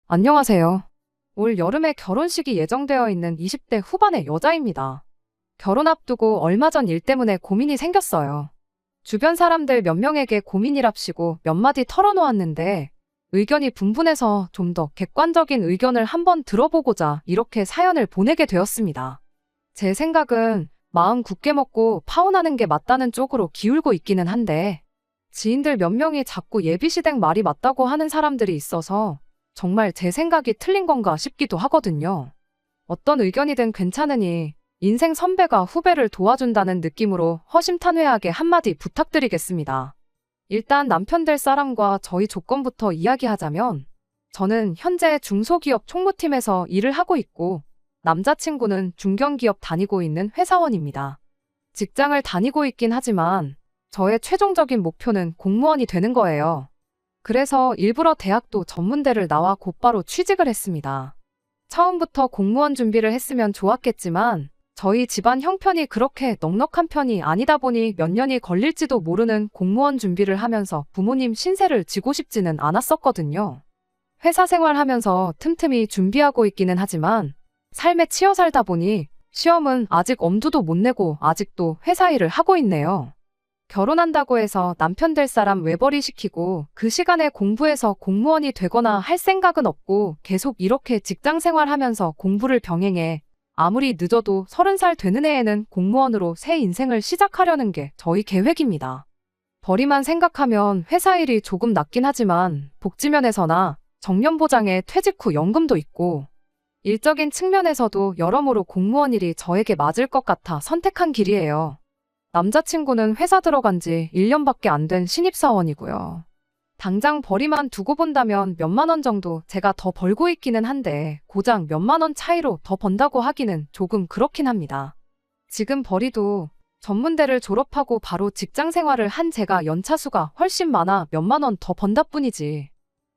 안녕하세요. 올 여름에 결혼식이 예정되어 있는 20대 후반의 여자입니다. 결혼 앞두고 얼마 전 일 때문에 고민이 생겼어요. 주변 사람들 몇 명에게 고민이랍시고 몇 마디 털어놓았는데 의견이 분분해서 좀 더 객관적인 의견을 한번 들어보고자 이렇게 사연을 보내게 되었습니다. 제 생각은 마음 굳게 먹고 파혼하는 게 맞다는 쪽으로 기울고 있기는 한데 지인들 몇 명이 자꾸 예비시댁 말이 맞다고 하는 사람들이 있어서 정말 제 생각이 틀린 건가 싶기도 하거든요. 어떤 의견이든 괜찮으니 인생 선배가 후배를 도와준다는 느낌으로 허심탄회하게 한마디 부탁드리겠습니다. 일단 남편 될 사람과 저희 조건부터 이야기하자면 저는 현재 중소기업 총무팀에서 일을 하고 있고 남자친구는 중견기업 다니고 있는 회사원입니다. 직장을 다니고 있긴 하지만 저의 최종적인 목표는 공무원이 되는 거예요. 그래서 일부러 대학도 전문대를 나와 곧바로 취직을 했습니다. 처음부터 공무원 준비를 했으면 좋았겠지만 저희 집안 형편이 그렇게 넉넉한 편이 아니다 보니 몇 년이 걸릴지도 모르는 공무원 준비를 하면서 부모님 신세를 지고 싶지는 않았었거든요. 회사 생활하면서 틈틈이 준비하고 있기는 하지만 삶에 치여 살다 보니 시험은 아직 엄두도 못 내고 아직도 회사 일을 하고 있네요. 결혼한다고 해서 남편 될 사람 외벌이 시키고 그 시간에 공부해서 공무원이 되거나 할 생각은 없고 계속 이렇게 직장 생활하면서 공부를 병행해 아무리 늦어도 30살 되는 해에는 공무원으로 새 인생을 시작하려는 게 저희 계획입니다. 벌이만 생각하면 회사 일이 조금 낫긴 하지만 복지면에서나 정년보장에 퇴직 후 연금도 있고 일적인 측면에서도 여러모로 공무원 일이 저에게 맞을 것 같아 선택한 길이에요. 남자친구는 회사 들어간 지 1년밖에 안 된 신입사원이고요. 당장 벌이만 두고 본다면 몇만 원 정도 제가 더 벌고 있기는 한데 고작 몇만 원 차이로 더 번다고 하기는 조금 그렇긴 합니다. 지금 벌이도 전문대를 졸업하고 바로 직장 생활을 한 제가 연차수가 훨씬 많아 몇만 원 더 번다 뿐이지.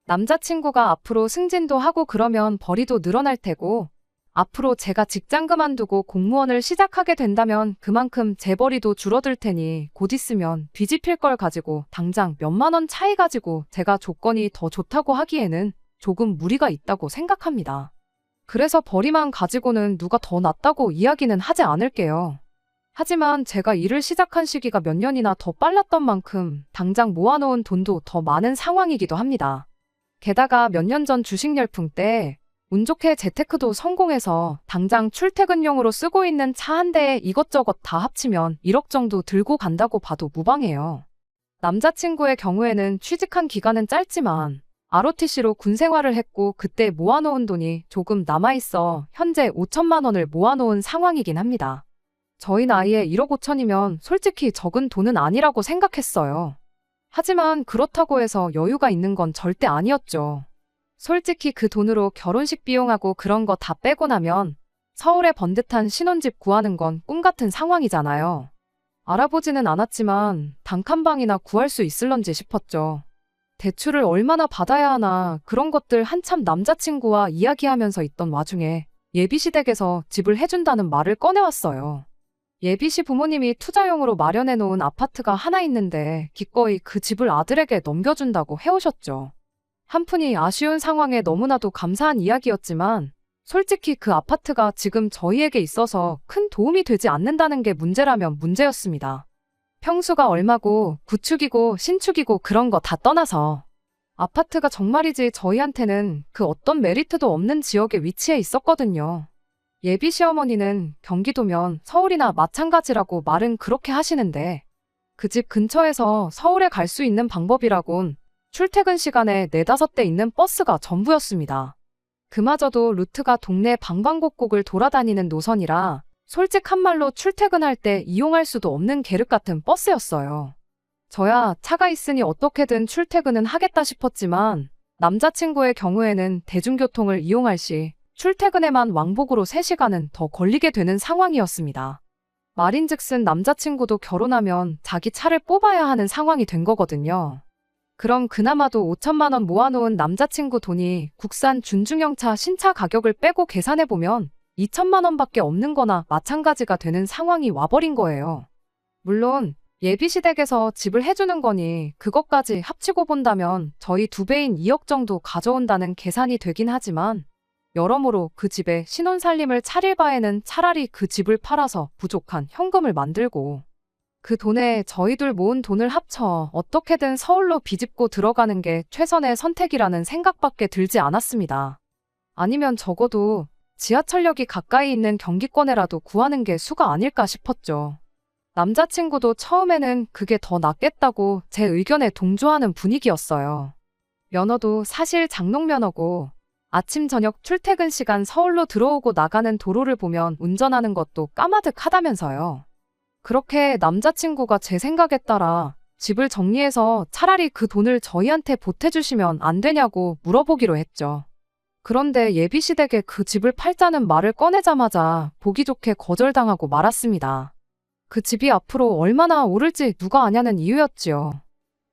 남자친구가 앞으로 승진도 하고 그러면 벌이도 늘어날 테고 앞으로 제가 직장 그만두고 공무원을 시작하게 된다면 그만큼 제 벌이도 줄어들 테니 곧 있으면 뒤집힐 걸 가지고 당장 몇만 원 차이 가지고 제가 조건이 더 좋다고 하기에는 조금 무리가 있다고 생각합니다. 그래서 벌이만 가지고는 누가 더 낫다고 이야기는 하지 않을게요. 하지만 제가 일을 시작한 시기가 몇 년이나 더 빨랐던 만큼 당장 모아놓은 돈도 더 많은 상황이기도 합니다. 게다가 몇 년 전 주식 열풍 때 운 좋게 재테크도 성공해서 당장 출퇴근용으로 쓰고 있는 차 한 대에 이것저것 다 합치면 1억 정도 들고 간다고 봐도 무방해요. 남자친구의 경우에는 취직한 기간은 짧지만 ROTC로 군 생활을 했고 그때 모아놓은 돈이 조금 남아있어 현재 5천만 원을 모아놓은 상황이긴 합니다. 저희 나이에 1억 5천이면 솔직히 적은 돈은 아니라고 생각했어요. 하지만 그렇다고 해서 여유가 있는 건 절대 아니었죠. 솔직히 그 돈으로 결혼식 비용하고 그런 거 다 빼고 나면 서울에 번듯한 신혼집 구하는 건 꿈 같은 상황이잖아요. 알아보지는 않았지만 단칸방이나 구할 수 있을런지 싶었죠. 대출을 얼마나 받아야 하나 그런 것들 한참 남자친구와 이야기하면서 있던 와중에 예비시댁에서 집을 해준다는 말을 꺼내왔어요. 예비시 부모님이 투자용으로 마련해 놓은 아파트가 하나 있는데 기꺼이 그 집을 아들에게 넘겨준다고 해오셨죠. 한푼이 아쉬운 상황에 너무나도 감사한 이야기였지만 솔직히 그 아파트가 지금 저희에게 있어서 큰 도움이 되지 않는다는 게 문제라면 문제였습니다. 평수가 얼마고 구축이고 신축이고 그런 거 다 떠나서 아파트가 정말이지 저희한테는 그 어떤 메리트도 없는 지역에 위치해 있었거든요. 예비 시어머니는 경기도면 서울이나 마찬가지라고 말은 그렇게 하시는데 그 집 근처에서 서울에 갈 수 있는 방법이라곤 출퇴근 시간에 4-5대 있는 버스가 전부였습니다. 그마저도 루트가 동네 방방곡곡을 돌아다니는 노선이라 솔직한 말로 출퇴근할 때 이용할 수도 없는 계륵 같은 버스였어요. 저야 차가 있으니 어떻게든 출퇴근은 하겠다 싶었지만 남자친구의 경우에는 대중교통을 이용할 시 출퇴근에만 왕복으로 3시간은 더 걸리게 되는 상황이었습니다. 말인즉슨 남자친구도 결혼하면 자기 차를 뽑아야 하는 상황이 된 거거든요. 그럼 그나마도 5천만 원 모아놓은 남자친구 돈이 국산 준중형차 신차 가격을 빼고 계산해보면 2천만 원밖에 없는 거나 마찬가지가 되는 상황이 와버린 거예요. 물론 예비시댁에서 집을 해주는 거니 그것까지 합치고 본다면 저희 2배인 2억 정도 가져온다는 계산이 되긴 하지만 여러모로 그 집에 신혼살림을 차릴 바에는 차라리 그 집을 팔아서 부족한 현금을 만들고 그 돈에 저희들 모은 돈을 합쳐 어떻게든 서울로 비집고 들어가는 게 최선의 선택이라는 생각밖에 들지 않았습니다. 아니면 적어도 지하철역이 가까이 있는 경기권에라도 구하는 게 수가 아닐까 싶었죠. 남자친구도 처음에는 그게 더 낫겠다고 제 의견에 동조하는 분위기였어요. 면허도 사실 장롱면허고 아침 저녁 출퇴근 시간 서울로 들어오고 나가는 도로를 보면 운전하는 것도 까마득하다면서요. 그렇게 남자친구가 제 생각에 따라 집을 정리해서 차라리 그 돈을 저희한테 보태주시면 안 되냐고 물어보기로 했죠. 그런데 예비시댁에 그 집을 팔자는 말을 꺼내자마자 보기 좋게 거절당하고 말았습니다. 그 집이 앞으로 얼마나 오를지 누가 아냐는 이유였지요.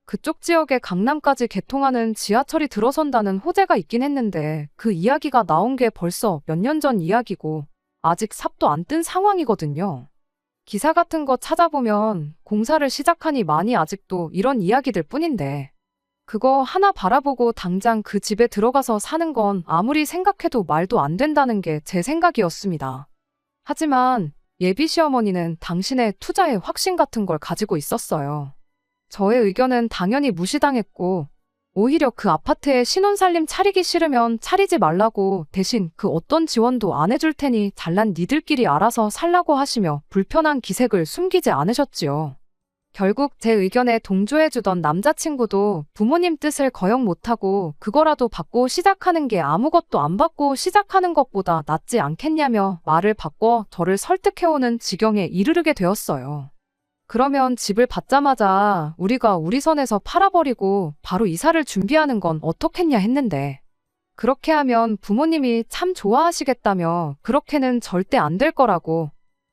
그쪽 지역에 강남까지 개통하는 지하철이 들어선다는 호재가 있긴 했는데 그 이야기가 나온 게 벌써 몇 년 전 이야기고 아직 삽도 안 뜬 상황이거든요. 기사 같은 거 찾아보면 공사를 시작하니 많이 아직도 이런 이야기들 뿐인데 그거 하나 바라보고 당장 그 집에 들어가서 사는 건 아무리 생각해도 말도 안 된다는 게 제 생각이었습니다. 하지만 예비 시어머니는 당신의 투자에 확신 같은 걸 가지고 있었어요. 저의 의견은 당연히 무시당했고 오히려 그 아파트에 신혼살림 차리기 싫으면 차리지 말라고 대신 그 어떤 지원도 안 해줄 테니 잘난 니들끼리 알아서 살라고 하시며 불편한 기색을 숨기지 않으셨지요. 결국 제 의견에 동조해주던 남자친구도 부모님 뜻을 거역 못하고 그거라도 받고 시작하는 게 아무것도 안 받고 시작하는 것보다 낫지 않겠냐며 말을 바꿔 저를 설득해오는 지경에 이르르게 되었어요. 그러면 집을 받자마자 우리가 우리 선에서 팔아버리고 바로 이사를 준비하는 건 어떻겠냐 했는데 그렇게 하면 부모님이 참 좋아하시겠다며 그렇게는 절대 안 될 거라고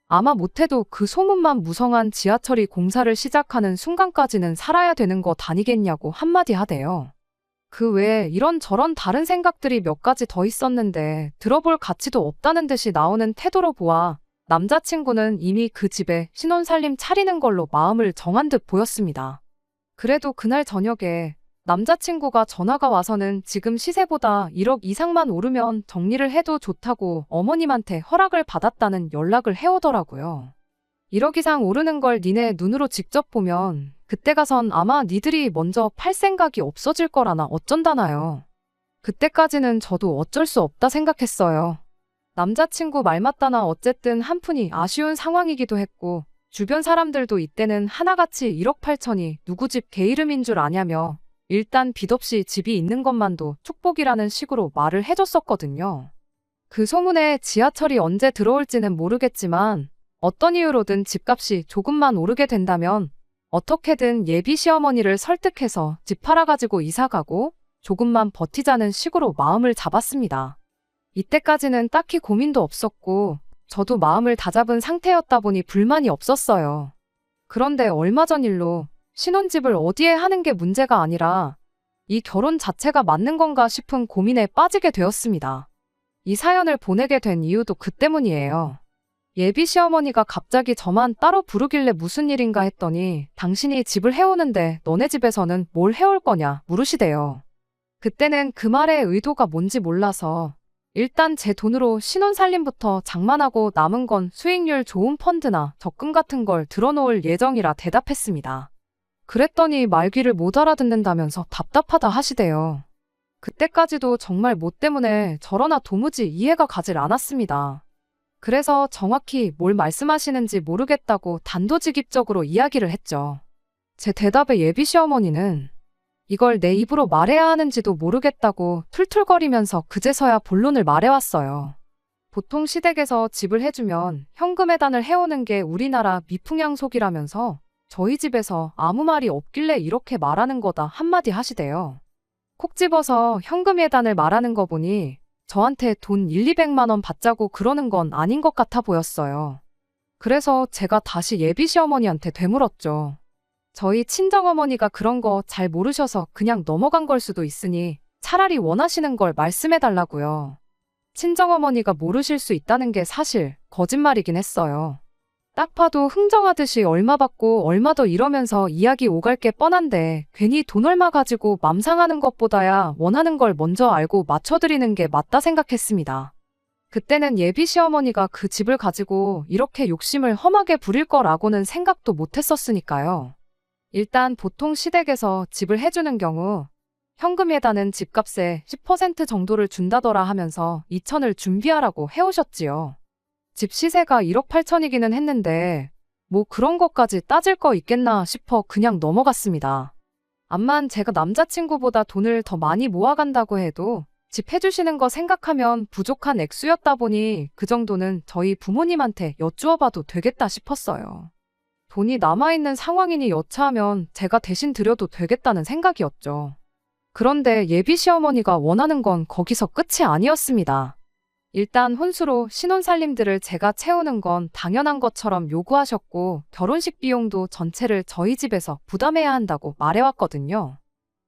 아마 못해도 그 소문만 무성한 지하철이 공사를 시작하는 순간까지는 살아야 되는 것 아니겠냐고 한마디 하대요. 그 외에 이런저런 다른 생각들이 몇 가지 더 있었는데 들어볼 가치도 없다는 듯이 나오는 태도로 보아 남자친구는 이미 그 집에 신혼살림 차리는 걸로 마음을 정한 듯 보였습니다. 그래도 그날 저녁에 남자친구가 전화가 와서는 지금 시세보다 1억 이상만 오르면 정리를 해도 좋다고 어머님한테 허락을 받았다는 연락을 해오더라고요. 1억 이상 오르는 걸 니네 눈으로 직접 보면 그때 가선 아마 니들이 먼저 팔 생각이 없어질 거라나 어쩐다나요. 그때까지는 저도 어쩔 수 없다 생각했어요. 남자친구 말 맞다나 어쨌든 한푼이 아쉬운 상황이기도 했고 주변 사람들도 이때는 하나같이 1억 8천이 누구 집 개 이름인 줄 아냐며 일단 빚 없이 집이 있는 것만도 축복이라는 식으로 말을 해줬었거든요. 그 소문에 지하철이 언제 들어올지는 모르겠지만 어떤 이유로든 집값이 조금만 오르게 된다면 어떻게든 예비 시어머니를 설득해서 집 팔아가지고 이사가고 조금만 버티자는 식으로 마음을 잡았습니다. 이때까지는 딱히 고민도 없었고 저도 마음을 다잡은 상태였다 보니 불만이 없었어요. 그런데 얼마 전 일로 신혼집을 어디에 하는 게 문제가 아니라 이 결혼 자체가 맞는 건가 싶은 고민에 빠지게 되었습니다. 이 사연을 보내게 된 이유도 그 때문이에요. 예비 시어머니가 갑자기 저만 따로 부르길래 무슨 일인가 했더니 당신이 집을 해오는데 너네 집에서는 뭘 해올 거냐 물으시대요. 그때는 그 말의 의도가 뭔지 몰라서 일단 제 돈으로 신혼살림부터 장만하고 남은 건 수익률 좋은 펀드나 적금 같은 걸 들어놓을 예정이라 대답했습니다. 그랬더니 말귀를 못 알아듣는다면서 답답하다 하시대요. 그때까지도 정말 뭐 때문에 저러나 도무지 이해가 가질 않았습니다. 그래서 정확히 뭘 말씀하시는지 모르겠다고 단도직입적으로 이야기를 했죠. 제 대답에 예비 시어머니는 이걸 내 입으로 말해야 하는지도 모르겠다고 툴툴거리면서 그제서야 본론을 말해왔어요. 보통 시댁에서 집을 해주면 현금 해단을 해오는 게 우리나라 미풍양속이라면서 저희 집에서 아무 말이 없길래 이렇게 말하는 거다 한마디 하시대요. 콕 집어서 현금 해단을 말하는 거 보니 저한테 돈 1,200만 원 받자고 그러는 건 아닌 것 같아 보였어요. 그래서 제가 다시 예비 시어머니한테 되물었죠. 저희 친정어머니가 그런 거 잘 모르셔서 그냥 넘어간 걸 수도 있으니 차라리 원하시는 걸 말씀해달라고요. 친정어머니가 모르실 수 있다는 게 사실 거짓말이긴 했어요. 딱 봐도 흥정하듯이 얼마 받고 얼마 더 이러면서 이야기 오갈 게 뻔한데 괜히 돈 얼마 가지고 맘 상하는 것보다야 원하는 걸 먼저 알고 맞춰드리는 게 맞다 생각했습니다. 그때는 예비 시어머니가 그 집을 가지고 이렇게 욕심을 험하게 부릴 거라고는 생각도 못했었으니까요. 일단 보통 시댁에서 집을 해주는 경우 현금에다는 집값의 10% 정도를 준다더라 하면서 2천을 준비하라고 해오셨지요. 집 시세가 1억 8천이기는 했는데 뭐 그런 것까지 따질 거 있겠나 싶어 그냥 넘어갔습니다. 암만 제가 남자친구보다 돈을 더 많이 모아간다고 해도 집 해주시는 거 생각하면 부족한 액수였다 보니 그 정도는 저희 부모님한테 여쭈어봐도 되겠다 싶었어요. 돈이 남아있는 상황이니 여차하면 제가 대신 드려도 되겠다는 생각이었죠. 그런데 예비 시어머니가 원하는 건 거기서 끝이 아니었습니다. 일단 혼수로 신혼살림들을 제가 채우는 건 당연한 것처럼 요구하셨고 결혼식 비용도 전체를 저희 집에서 부담해야 한다고 말해왔거든요.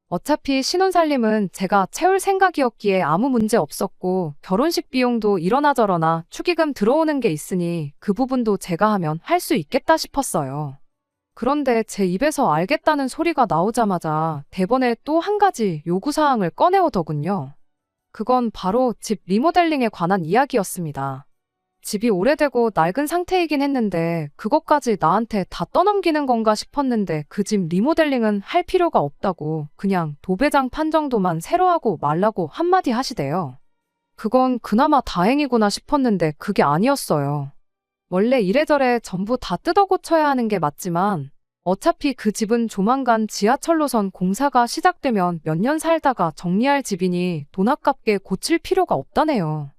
어차피 신혼살림은 제가 채울 생각이었기에 아무 문제 없었고 결혼식 비용도 이러나 저러나 축의금 들어오는 게 있으니 그 부분도 제가 하면 할 수 있겠다 싶었어요. 그런데 제 입에서 알겠다는 소리가 나오자마자 대번에 또 한 가지 요구사항을 꺼내오더군요. 그건 바로 집 리모델링에 관한 이야기였습니다. 집이 오래되고 낡은 상태이긴 했는데 그것까지 나한테 다 떠넘기는 건가 싶었는데 그 집 리모델링은 할 필요가 없다고 그냥 도배장판 정도만 새로 하고 말라고 한마디 하시대요. 그건 그나마 다행이구나 싶었는데 그게 아니었어요. 원래 이래저래 전부 다 뜯어 고쳐야 하는 게 맞지만 어차피 그 집은 조만간 지하철 노선 공사가 시작되면 몇 년 살다가 정리할 집이니 돈 아깝게 고칠 필요가 없다네요.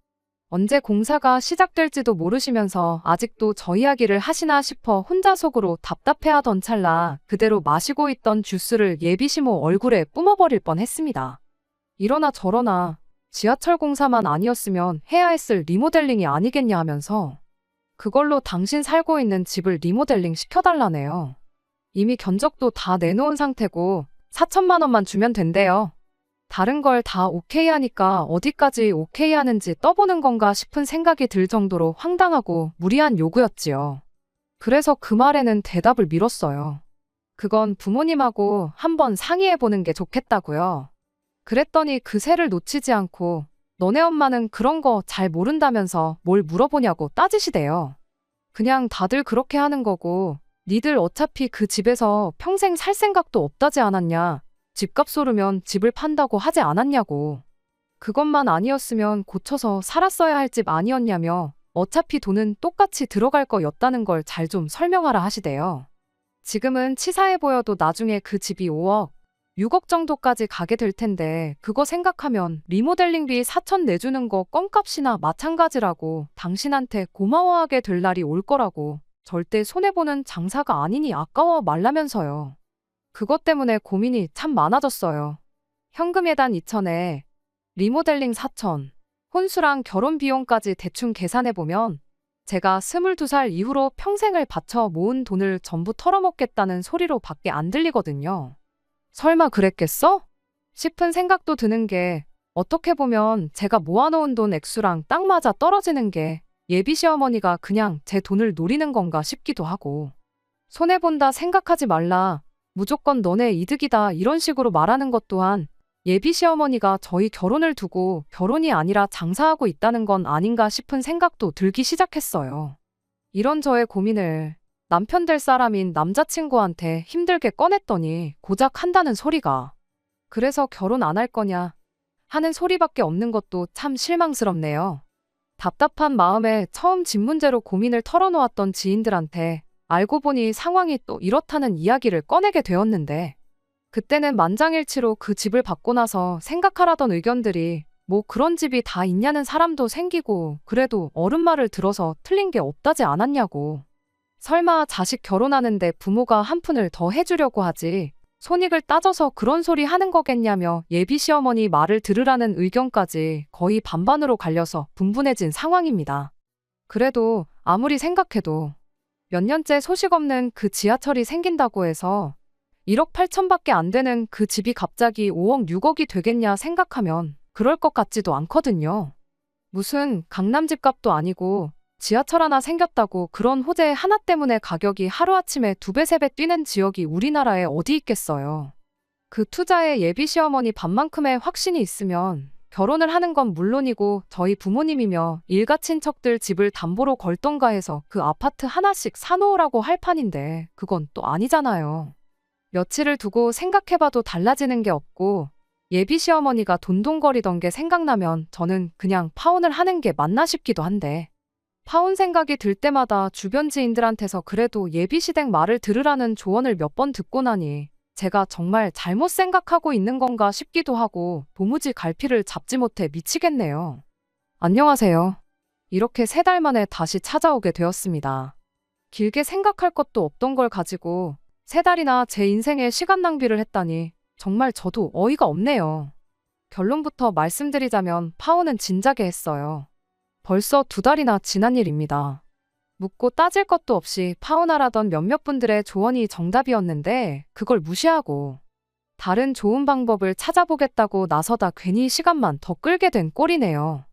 언제 공사가 시작될지도 모르시면서 아직도 저 이야기를 하시나 싶어 혼자 속으로 답답해하던 찰나 그대로 마시고 있던 주스를 예비시모 얼굴에 뿜어버릴 뻔했습니다. 이러나 저러나 지하철 공사만 아니었으면 해야 했을 리모델링이 아니겠냐 하면서 그걸로 당신 살고 있는 집을 리모델링 시켜달라네요. 이미 견적도 다 내놓은 상태고 4천만 원만 주면 된대요. 다른 걸 다 오케이 하니까 어디까지 오케이 하는지 떠보는 건가 싶은 생각이 들 정도로 황당하고 무리한 요구였지요. 그래서 그 말에는 대답을 미뤘어요. 그건 부모님하고 한번 상의해보는 게 좋겠다고요. 그랬더니 그 새를 놓치지 않고 너네 엄마는 그런 거 잘 모른다면서 뭘 물어보냐고 따지시대요. 그냥 다들 그렇게 하는 거고 니들 어차피 그 집에서 평생 살 생각도 없다지 않았냐. 집값 오르면 집을 판다고 하지 않았냐고. 그것만 아니었으면 고쳐서 살았어야 할 집 아니었냐며 어차피 돈은 똑같이 들어갈 거였다는 걸 잘 좀 설명하라 하시대요. 지금은 치사해 보여도 나중에 그 집이 5억, 6억 정도까지 가게 될 텐데 그거 생각하면 리모델링비 4천 내주는 거 껌값이나 마찬가지라고 당신한테 고마워하게 될 날이 올 거라고 절대 손해보는 장사가 아니니 아까워 말라면서요. 그것 때문에 고민이 참 많아졌어요. 현금 예단 2천에 리모델링 4천, 혼수랑 결혼 비용까지 대충 계산해보면 제가 22살 이후로 평생을 바쳐 모은 돈을 전부 털어먹겠다는 소리로 밖에 안 들리거든요. 설마 그랬겠어? 싶은 생각도 드는 게 어떻게 보면 제가 모아놓은 돈 액수랑 딱 맞아 떨어지는 게 예비 시어머니가 그냥 제 돈을 노리는 건가 싶기도 하고 손해본다 생각하지 말라. 무조건 너네 이득이다 이런 식으로 말하는 것 또한 예비 시어머니가 저희 결혼을 두고 결혼이 아니라 장사하고 있다는 건 아닌가 싶은 생각도 들기 시작했어요. 이런 저의 고민을 남편 될 사람인 남자친구한테 힘들게 꺼냈더니 고작 한다는 소리가 그래서 결혼 안 할 거냐 하는 소리밖에 없는 것도 참 실망스럽네요. 답답한 마음에 처음 집 문제로 고민을 털어놓았던 지인들한테 알고 보니 상황이 또 이렇다는 이야기를 꺼내게 되었는데 그때는 만장일치로 그 집을 받고 나서 생각하라던 의견들이 뭐 그런 집이 다 있냐는 사람도 생기고 그래도 어른 말을 들어서 틀린 게 없다지 않았냐고. 설마 자식 결혼하는데 부모가 한 푼을 더 해주려고 하지 손익을 따져서 그런 소리 하는 거겠냐며 예비 시어머니 말을 들으라는 의견까지 거의 반반으로 갈려서 분분해진 상황입니다. 그래도 아무리 생각해도 몇 년째 소식 없는 그 지하철이 생긴다고 해서 1억 8천밖에 안 되는 그 집이 갑자기 5억 6억이 되겠냐 생각하면 그럴 것 같지도 않거든요. 무슨 강남 집값도 아니고 지하철 하나 생겼다고 그런 호재 하나 때문에 가격이 하루아침에 2배, 3배 뛰는 지역이 우리나라에 어디 있겠어요. 그 투자에 예비 시어머니 반만큼의 확신이 있으면 결혼을 하는 건 물론이고 저희 부모님이며 일가 친척들 집을 담보로 걸던가 해서 그 아파트 하나씩 사놓으라고 할 판인데 그건 또 아니잖아요. 며칠을 두고 생각해봐도 달라지는 게 없고 예비 시어머니가 돈돈거리던 게 생각나면 저는 그냥 파혼을 하는 게 맞나 싶기도 한데 파혼 생각이 들 때마다 주변 지인들한테서 그래도 예비 시댁 말을 들으라는 조언을 몇 번 듣고 나니 제가 정말 잘못 생각하고 있는 건가 싶기도 하고 도무지 갈피를 잡지 못해 미치겠네요. 안녕하세요. 이렇게 3달 만에 다시 찾아오게 되었습니다. 길게 생각할 것도 없던 걸 가지고 3달이나 제 인생에 시간 낭비를 했다니 정말 저도 어이가 없네요. 결론부터 말씀드리자면 파혼은 진작에 했어요. 벌써 2달이나 지난 일입니다. 묻고 따질 것도 없이 파혼하라던 몇몇 분들의 조언이 정답이었는데 그걸 무시하고 다른 좋은 방법을 찾아보겠다고 나서다 괜히 시간만 더 끌게 된 꼴이네요.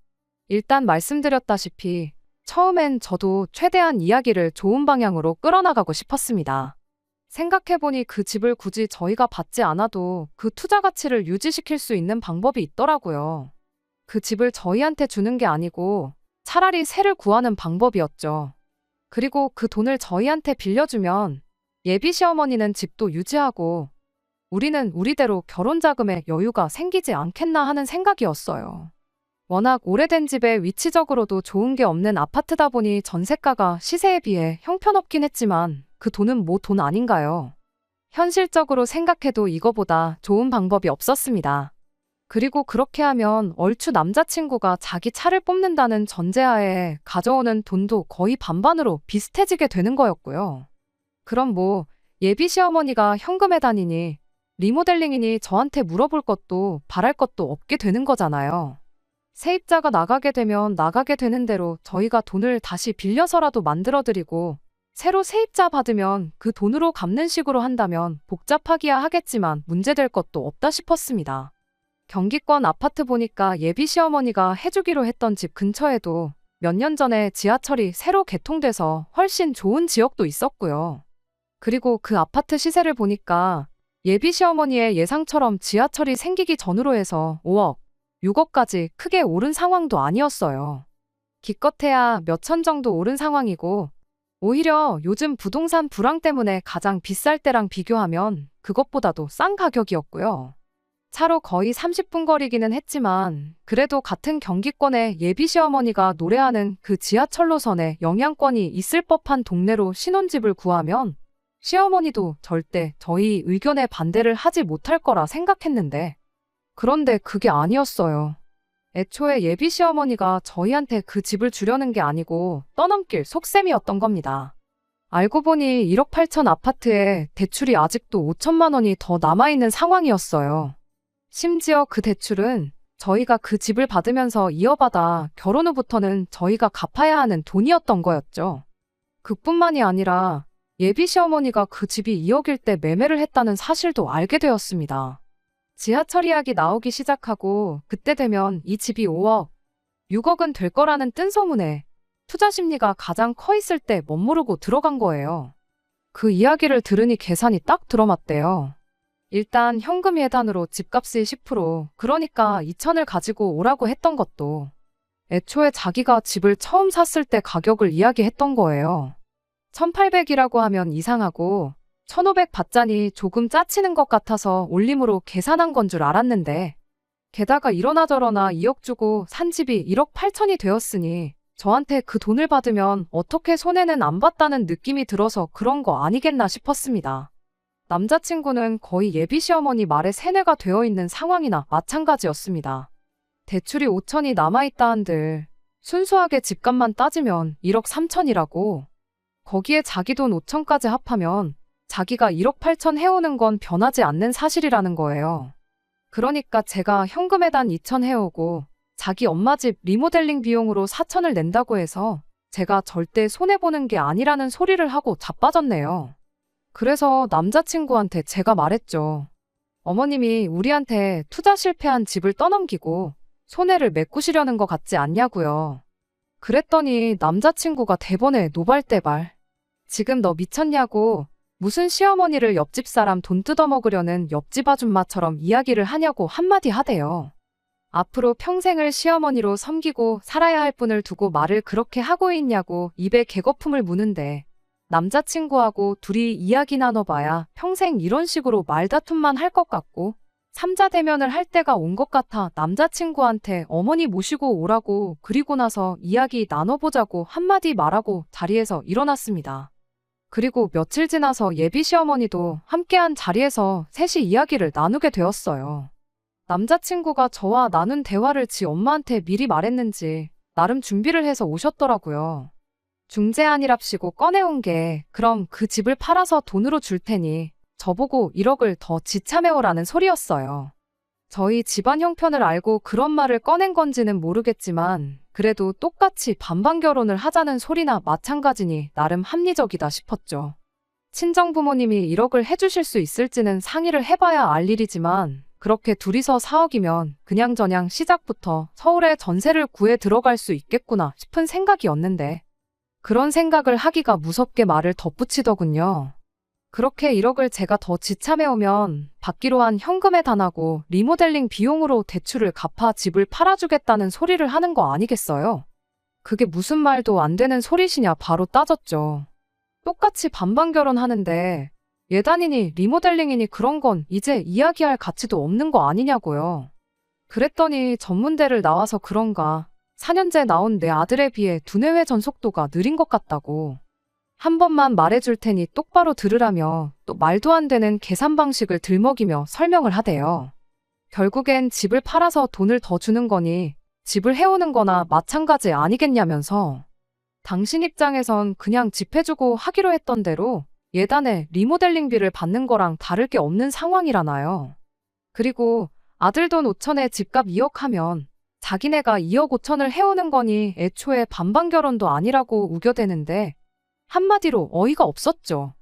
일단 말씀드렸다시피 처음엔 저도 최대한 이야기를 좋은 방향으로 끌어나가고 싶었습니다. 생각해보니 그 집을 굳이 저희가 받지 않아도 그 투자 가치를 유지시킬 수 있는 방법이 있더라고요. 그 집을 저희한테 주는 게 아니고 차라리 새를 구하는 방법이었죠. 그리고 그 돈을 저희한테 빌려주면 예비 시어머니는 집도 유지하고 우리는 우리대로 결혼 자금에 여유가 생기지 않겠나 하는 생각이었어요. 워낙 오래된 집에 위치적으로도 좋은 게 없는 아파트다 보니 전세가가 시세에 비해 형편없긴 했지만 그 돈은 뭐 돈 아닌가요? 현실적으로 생각해도 이거보다 좋은 방법이 없었습니다. 그리고 그렇게 하면 얼추 남자친구가 자기 차를 뽑는다는 전제하에 가져오는 돈도 거의 반반으로 비슷해지게 되는 거였고요. 그럼 뭐 예비 시어머니가 현금에 다니니 리모델링이니 저한테 물어볼 것도 바랄 것도 없게 되는 거잖아요. 세입자가 나가게 되면 나가게 되는 대로 저희가 돈을 다시 빌려서라도 만들어드리고 새로 세입자 받으면 그 돈으로 갚는 식으로 한다면 복잡하기야 하겠지만 문제될 것도 없다 싶었습니다. 경기권 아파트 보니까 예비 시어머니가 해주기로 했던 집 근처에도 몇 년 전에 지하철이 새로 개통돼서 훨씬 좋은 지역도 있었고요. 그리고 그 아파트 시세를 보니까 예비 시어머니의 예상처럼 지하철이 생기기 전으로 해서 5억, 6억까지 크게 오른 상황도 아니었어요. 기껏해야 몇천 정도 오른 상황이고 오히려 요즘 부동산 불황 때문에 가장 비쌀 때랑 비교하면 그것보다도 싼 가격이었고요. 차로 거의 30분 거리기는 했지만 그래도 같은 경기권에 예비 시어머니가 노래하는 그 지하철 노선에 영향권이 있을 법한 동네로 신혼집을 구하면 시어머니도 절대 저희 의견에 반대를 하지 못할 거라 생각했는데 그런데 그게 아니었어요. 애초에 예비 시어머니가 저희한테 그 집을 주려는 게 아니고 떠넘길 속셈이었던 겁니다. 알고 보니 1억 8천 아파트에 대출이 아직도 5천만 원이 더 남아있는 상황이었어요. 심지어 그 대출은 저희가 그 집을 받으면서 이어받아 결혼 후부터는 저희가 갚아야 하는 돈이었던 거였죠. 그뿐만이 아니라 예비 시어머니가 그 집이 2억일 때 매매를 했다는 사실도 알게 되었습니다. 지하철 이야기 나오기 시작하고 그때 되면 이 집이 5억, 6억은 될 거라는 뜬소문에 투자 심리가 가장 커 있을 때 멋모르고 들어간 거예요. 그 이야기를 들으니 계산이 딱 들어맞대요. 일단 현금 예단으로 집값의 10%, 그러니까 2천을 가지고 오라고 했던 것도 애초에 자기가 집을 처음 샀을 때 가격을 이야기했던 거예요. 1,800이라고 하면 이상하고 1,500 받자니 조금 짜치는 것 같아서 올림으로 계산한 건 줄 알았는데 게다가 이러나 저러나 2억 주고 산 집이 1억 8천이 되었으니 저한테 그 돈을 받으면 어떻게 손해는 안 봤다는 느낌이 들어서 그런 거 아니겠나 싶었습니다. 남자친구는 거의 예비 시어머니 말에 세뇌가 되어 있는 상황이나 마찬가지였습니다. 대출이 5천이 남아있다 한들 순수하게 집값만 따지면 1억 3천이라고 거기에 자기 돈 5천까지 합하면 자기가 1억 8천 해오는 건 변하지 않는 사실이라는 거예요. 그러니까 제가 현금 예단 2천 해오고 자기 엄마 집 리모델링 비용으로 4천을 낸다고 해서 제가 절대 손해보는 게 아니라는 소리를 하고 자빠졌네요. 그래서 남자친구한테 제가 말했죠. 어머님이 우리한테 투자 실패한 집을 떠넘기고 손해를 메꾸시려는 것 같지 않냐고요. 그랬더니 남자친구가 대번에 노발대발. 지금 너 미쳤냐고. 무슨 시어머니를 옆집 사람 돈 뜯어먹으려는 옆집 아줌마처럼 이야기를 하냐고 한마디 하대요. 앞으로 평생을 시어머니로 섬기고 살아야 할 분을 두고 말을 그렇게 하고 있냐고 입에 개거품을 무는데 남자친구하고 둘이 이야기 나눠봐야 평생 이런 식으로 말다툼만 할 것 같고 삼자 대면을 할 때가 온 것 같아 남자친구한테 어머니 모시고 오라고 그리고 나서 이야기 나눠보자고 한마디 말하고 자리에서 일어났습니다. 그리고 며칠 지나서 예비 시어머니도 함께한 자리에서 셋이 이야기를 나누게 되었어요. 남자친구가 저와 나눈 대화를 지 엄마한테 미리 말했는지 나름 준비를 해서 오셨더라고요. 중재안이랍시고 꺼내온 게 그럼 그 집을 팔아서 돈으로 줄 테니 저보고 1억을 더 지참해오라는 소리였어요. 저희 집안 형편을 알고 그런 말을 꺼낸 건지는 모르겠지만 그래도 똑같이 반반 결혼을 하자는 소리나 마찬가지니 나름 합리적이다 싶었죠. 친정부모님이 1억을 해주실 수 있을지는 상의를 해봐야 알 일이지만 그렇게 둘이서 4억이면 그냥저냥 시작부터 서울에 전세를 구해 들어갈 수 있겠구나 싶은 생각이었는데 그런 생각을 하기가 무섭게 말을 덧붙이더군요. 그렇게 1억을 제가 더 지참해오면 받기로 한 현금에 단하고 리모델링 비용으로 대출을 갚아 집을 팔아주겠다는 소리를 하는 거 아니겠어요? 그게 무슨 말도 안 되는 소리시냐 바로 따졌죠. 똑같이 반반 결혼하는데 예단이니 리모델링이니 그런 건 이제 이야기할 가치도 없는 거 아니냐고요. 그랬더니 전문대를 나와서 그런가 4년째 나온 내 아들에 비해 두뇌회 전속도가 느린 것 같다고. 한 번만 말해줄 테니 똑바로 들으라며 또 말도 안 되는 계산 방식을 들먹이며 설명을 하대요. 결국엔 집을 팔아서 돈을 더 주는 거니 집을 해오는 거나 마찬가지 아니겠냐면서 당신 입장에선 그냥 집 해주고 하기로 했던 대로 예단에 리모델링비를 받는 거랑 다를 게 없는 상황이라나요. 그리고 아들 돈 5천에 집값 2억 하면 자기네가 2억 5천을 해오는 거니 애초에 반반 결혼도 아니라고 우겨대는데 한마디로 어이가 없었죠.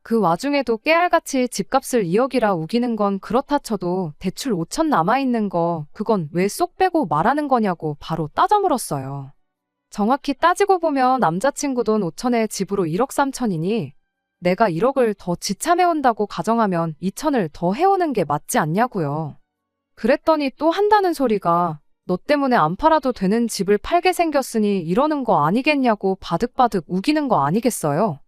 그 와중에도 깨알같이 집값을 2억이라 우기는 건 그렇다 쳐도 대출 5천 남아있는 거 그건 왜 쏙 빼고 말하는 거냐고 바로 따져 물었어요. 정확히 따지고 보면 남자친구 돈 5천에 집으로 1억 3천이니 내가 1억을 더 지참해온다고 가정하면 2천을 더 해오는 게 맞지 않냐고요. 그랬더니 또 한다는 소리가 너 때문에 안 팔아도 되는 집을 팔게 생겼으니 이러는 거 아니겠냐고 바득바득 우기는 거 아니겠어요?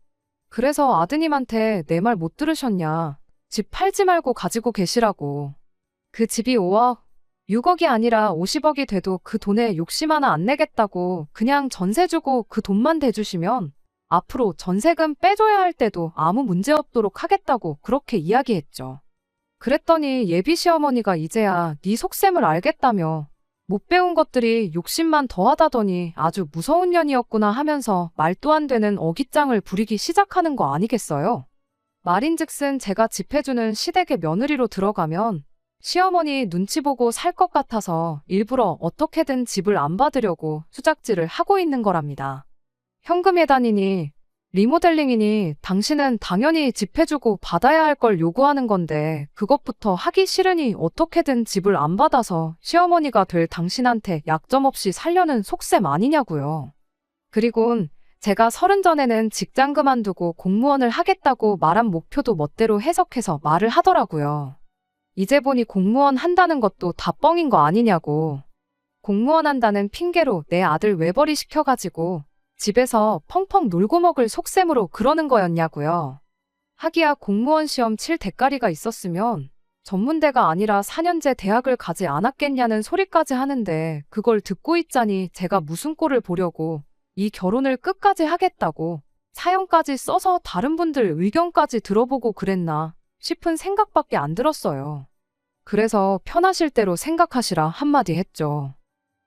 그래서 아드님한테 내 말 못 들으셨냐. 집 팔지 말고 가지고 계시라고. 그 집이 5억, 6억이 아니라 50억이 돼도 그 돈에 욕심 하나 안 내겠다고 그냥 전세 주고 그 돈만 대주시면 앞으로 전세금 빼줘야 할 때도 아무 문제 없도록 하겠다고 그렇게 이야기했죠. 그랬더니 예비 시어머니가 이제야 네 속셈을 알겠다며 못 배운 것들이 욕심만 더하다더니 아주 무서운 년이었구나 하면서 말도 안 되는 어깃장을 부리기 시작하는 거 아니겠어요? 말인즉슨 제가 집 해주는 시댁의 며느리로 들어가면 시어머니 눈치 보고 살 것 같아서 일부러 어떻게든 집을 안 받으려고 수작질을 하고 있는 거랍니다. 현금 예단이니 리모델링이니 당신은 당연히 집 해주고 받아야 할 걸 요구하는 건데 그것부터 하기 싫으니 어떻게든 집을 안 받아서 시어머니가 될 당신한테 약점 없이 살려는 속셈 아니냐고요. 그리곤 제가 30 전에는 직장 그만두고 공무원을 하겠다고 말한 목표도 멋대로 해석해서 말을 하더라고요. 이제 보니 공무원 한다는 것도 다 뻥인 거 아니냐고. 공무원 한다는 핑계로 내 아들 외벌이 시켜가지고 집에서 펑펑 놀고 먹을 속셈으로 그러는 거였냐고요. 하기야 공무원 시험 칠 대가리가 있었으면 전문대가 아니라 4년제 대학을 가지 않았겠냐는 소리까지 하는데 그걸 듣고 있자니 제가 무슨 꼴을 보려고 이 결혼을 끝까지 하겠다고 사연까지 써서 다른 분들 의견까지 들어보고 그랬나 싶은 생각밖에 안 들었어요. 그래서 편하실 대로 생각하시라 한마디 했죠.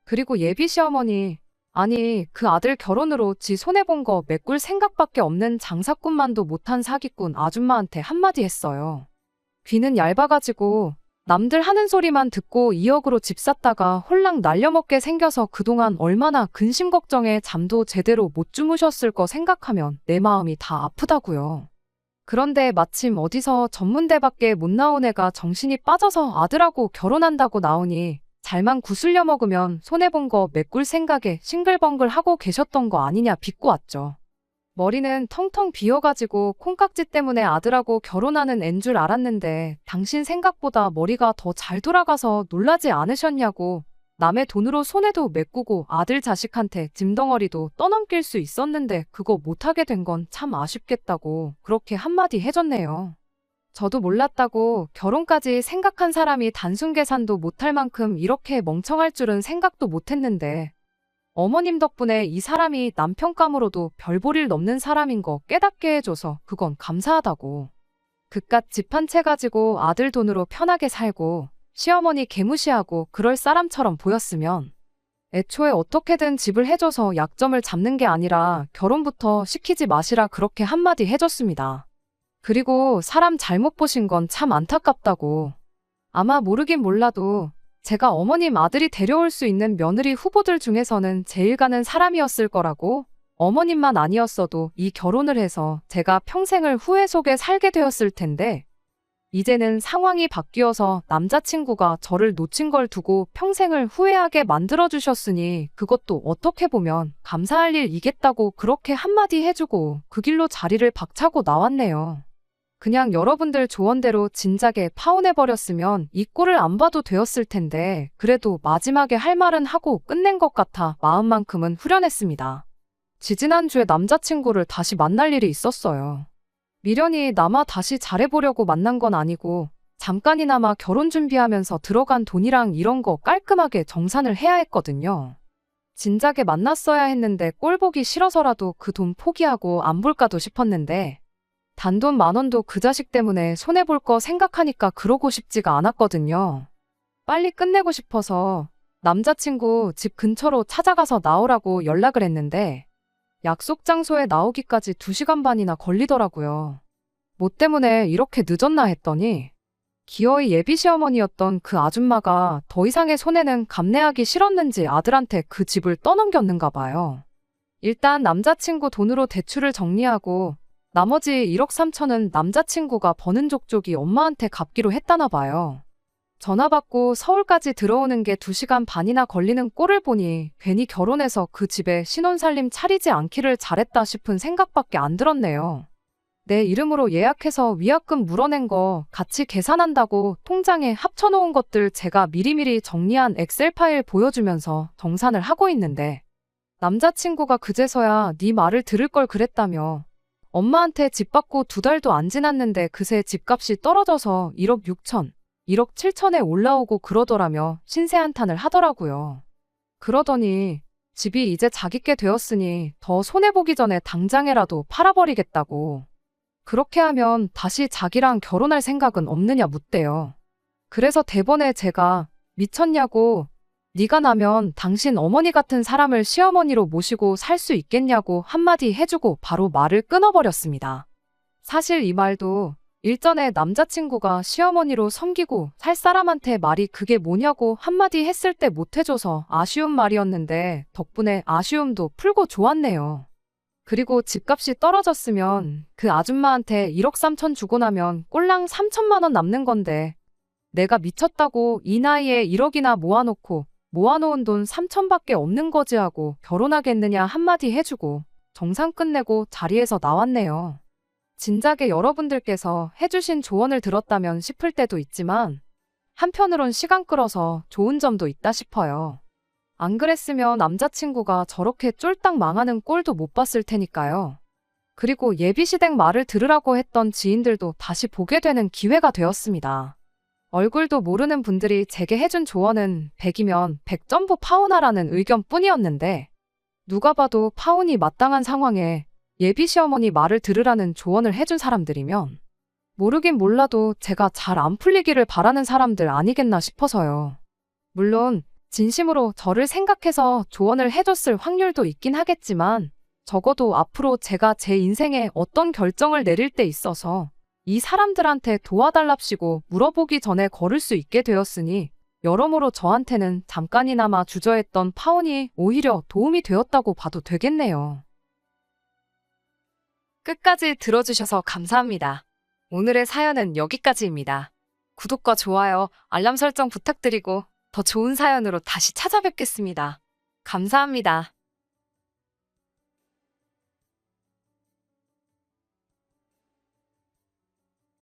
그리고 예비 시어머니 아니 그 아들 결혼으로 지 손해본 거 메꿀 생각밖에 없는 장사꾼만도 못한 사기꾼 아줌마한테 한마디 했어요. 귀는 얇아가지고 남들 하는 소리만 듣고 2억으로 집 샀다가 홀랑 날려먹게 생겨서 그동안 얼마나 근심 걱정에 잠도 제대로 못 주무셨을 거 생각하면 내 마음이 다 아프다고요. 그런데 마침 어디서 전문대밖에 못 나온 애가 정신이 빠져서 아들하고 결혼한다고 나오니 잘만 구슬려 먹으면 손해본 거 메꿀 생각에 싱글벙글 하고 계셨던 거 아니냐 비꼬 왔죠. 머리는 텅텅 비어가지고 콩깍지 때문에 아들하고 결혼하는 앤 줄 알았는데 당신 생각보다 머리가 더 잘 돌아가서 놀라지 않으셨냐고. 남의 돈으로 손해도 메꾸고 아들 자식한테 짐덩어리도 떠넘길 수 있었는데 그거 못하게 된 건 참 아쉽겠다고 그렇게 한마디 해줬네요. 저도 몰랐다고. 결혼까지 생각한 사람이 단순 계산도 못할 만큼 이렇게 멍청할 줄은 생각도 못했는데 어머님 덕분에 이 사람이 남편감으로도 별 볼 일 넘는 사람인 거 깨닫게 해줘서 그건 감사하다고. 그깟 집 한 채 가지고 아들 돈으로 편하게 살고 시어머니 개무시하고 그럴 사람처럼 보였으면 애초에 어떻게든 집을 해줘서 약점을 잡는 게 아니라 결혼부터 시키지 마시라 그렇게 한마디 해줬습니다. 그리고 사람 잘못 보신 건 참 안타깝다고. 아마 모르긴 몰라도 제가 어머님 아들이 데려올 수 있는 며느리 후보들 중에서는 제일 가는 사람이었을 거라고. 어머님만 아니었어도 이 결혼을 해서 제가 평생을 후회 속에 살게 되었을 텐데 이제는 상황이 바뀌어서 남자친구가 저를 놓친 걸 두고 평생을 후회하게 만들어주셨으니 그것도 어떻게 보면 감사할 일이겠다고 그렇게 한마디 해주고 그 길로 자리를 박차고 나왔네요. 그냥 여러분들 조언대로 진작에 파혼해버렸으면 이 꼴을 안 봐도 되었을 텐데 그래도 마지막에 할 말은 하고 끝낸 것 같아 마음만큼은 후련했습니다. 지지난주에 남자친구를 다시 만날 일이 있었어요. 미련이 남아 다시 잘해보려고 만난 건 아니고 잠깐이나마 결혼 준비하면서 들어간 돈이랑 이런 거 깔끔하게 정산을 해야 했거든요. 진작에 만났어야 했는데 꼴 보기 싫어서라도 그 돈 포기하고 안 볼까도 싶었는데 단돈 10,000원도 그 자식 때문에 손해볼 거 생각하니까 그러고 싶지가 않았거든요. 빨리 끝내고 싶어서 남자친구 집 근처로 찾아가서 나오라고 연락을 했는데 약속 장소에 나오기까지 2시간 반이나 걸리더라고요. 뭐 때문에 이렇게 늦었나 했더니 기어이 예비 시어머니였던 그 아줌마가 더 이상의 손해는 감내하기 싫었는지 아들한테 그 집을 떠넘겼는가 봐요. 일단 남자친구 돈으로 대출을 정리하고 나머지 1억 3천은 남자친구가 버는 족족이 엄마한테 갚기로 했다나 봐요. 전화 받고 서울까지 들어오는 게 2시간 반이나 걸리는 꼴을 보니 괜히 결혼해서 그 집에 신혼살림 차리지 않기를 잘했다 싶은 생각밖에 안 들었네요. 내 이름으로 예약해서 위약금 물어낸 거 같이 계산한다고 통장에 합쳐놓은 것들 제가 미리미리 정리한 엑셀 파일 보여주면서 정산을 하고 있는데 남자친구가 그제서야 네 말을 들을 걸 그랬다며 엄마한테 집 받고 2달도 안 지났는데 그새 집값이 떨어져서 1억 6천, 1억 7천에 올라오고 그러더라며 신세한탄을 하더라고요. 그러더니 집이 이제 자기께 되었으니 더 손해보기 전에 당장에라도 팔아버리겠다고. 그렇게 하면 다시 자기랑 결혼할 생각은 없느냐 묻대요. 그래서 대번에 제가 미쳤냐고 네가 나면 당신 어머니 같은 사람을 시어머니로 모시고 살 수 있겠냐고 한마디 해주고 바로 말을 끊어버렸습니다. 사실 이 말도 일전에 남자친구가 시어머니로 섬기고 살 사람한테 말이 그게 뭐냐고 한마디 했을 때 못해줘서 아쉬운 말이었는데 덕분에 아쉬움도 풀고 좋았네요. 그리고 집값이 떨어졌으면 그 아줌마한테 1억 3천 주고 나면 꼴랑 3천만 원 남는 건데 내가 미쳤다고 이 나이에 1억이나 모아놓은 돈 3천밖에 없는 거지 하고 결혼하겠느냐 한마디 해주고 정산 끝내고 자리에서 나왔네요. 진작에 여러분들께서 해주신 조언을 들었다면 싶을 때도 있지만 한편으론 시간 끌어서 좋은 점도 있다 싶어요. 안 그랬으면 남자친구가 저렇게 쫄딱 망하는 꼴도 못 봤을 테니까요. 그리고 예비시댁 말을 들으라고 했던 지인들도 다시 보게 되는 기회가 되었습니다. 얼굴도 모르는 분들이 제게 해준 조언은 100이면 100점부 파혼하라는 의견뿐이었는데 누가 봐도 파혼이 마땅한 상황에 예비 시어머니 말을 들으라는 조언을 해준 사람들이면 모르긴 몰라도 제가 잘 안 풀리기를 바라는 사람들 아니겠나 싶어서요. 물론 진심으로 저를 생각해서 조언을 해줬을 확률도 있긴 하겠지만 적어도 앞으로 제가 제 인생에 어떤 결정을 내릴 때 있어서 이 사람들한테 도와달랍시고 물어보기 전에 걸을 수 있게 되었으니 여러모로 저한테는 잠깐이나마 주저했던 파혼이 오히려 도움이 되었다고 봐도 되겠네요. 끝까지 들어주셔서 감사합니다. 오늘의 사연은 여기까지입니다. 구독과 좋아요, 알람 설정 부탁드리고 더 좋은 사연으로 다시 찾아뵙겠습니다. 감사합니다.